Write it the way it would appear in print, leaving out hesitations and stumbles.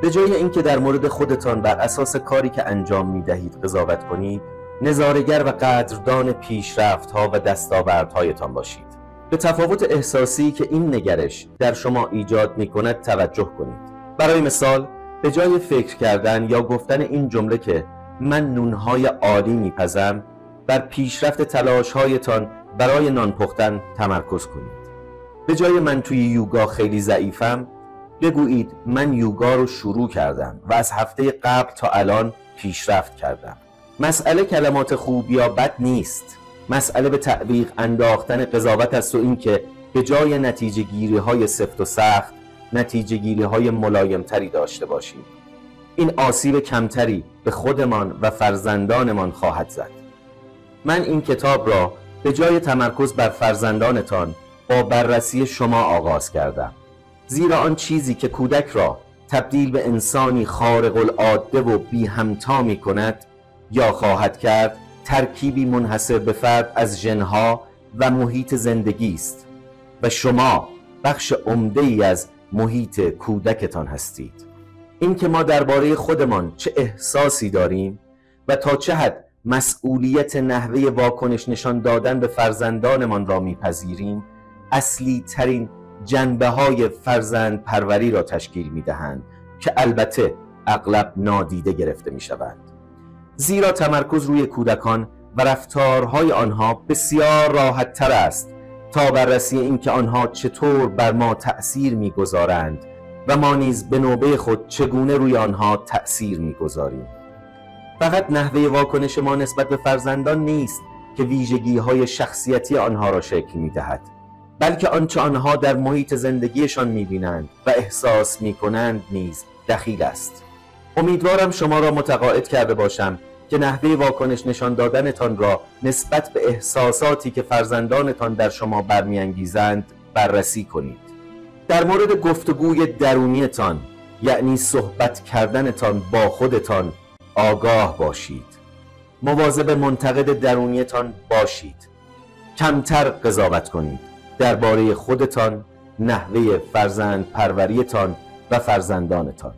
به جای اینکه در مورد خودتان بر اساس کاری که انجام می‌دهید قضاوت کنید، نظاره‌گر و قدردان پیشرفت‌ها و دستاوردهایتان باشید. به تفاوت احساسی که این نگرش در شما ایجاد می‌کند توجه کنید. برای مثال، به جای فکر کردن یا گفتن این جمله که من نونهای عالی میپزم، بر پیشرفت تلاش‌هایتان برای نان پختن تمرکز کنید. به جای من توی یوگا خیلی ضعیفم، بگویید من یوگا رو شروع کردم و از هفته قبل تا الان پیشرفت کردم. مسئله کلمات خوب یا بد نیست. مسئله به تعویق انداختن قضاوت است و این که به جای نتیجه گیری های سفت و سخت، نتیجه گیری های ملایم تری داشته باشیم. این آسیب کمتری به خودمان و فرزندانمان خواهد زد. من این کتاب را به جای تمرکز بر فرزندانتان با بررسی شما آغاز کردم، زیرا آن چیزی که کودک را تبدیل به انسانی خارق العاده و بی همتا می کند یا خواهد کرد، ترکیبی منحصر به فرد از ژن‌ها و محیط زندگی است و شما بخش عمده‌ای از محیط کودکتان هستید. این که ما درباره خودمان چه احساسی داریم و تا چه حد مسئولیت نحوه واکنش نشان دادن به فرزندانمان را میپذیریم، اصلی ترین جنبه های فرزند پروری را تشکیل میدهند که البته اغلب نادیده گرفته میشوند. زیرا تمرکز روی کودکان و رفتارهای آنها بسیار راحت تر است تا بررسی اینکه آنها چطور بر ما تأثیر میگذارند و ما نیز به نوبه خود چگونه روی آنها تأثیر میگذاریم. فقط نحوه واکنش ما نسبت به فرزندان نیست که ویژگی‌های شخصیتی آنها را شکل می‌دهد، بلکه آنچه آنها در محیط زندگیشان می‌بینند و احساس می‌کنند نیز دخیل است. امیدوارم شما را متقاعد کرده باشم که نحوه واکنش نشان دادنتان را نسبت به احساساتی که فرزندانتان در شما برمی‌انگیزند بررسی کنید. در مورد گفتگوی درونیتان، یعنی صحبت کردنتان با خودتان، آگاه باشید. مواظب منتقد درونیتان باشید. کمتر قضاوت کنید درباره خودتان، نحوه فرزند پروریتان و فرزندانتان.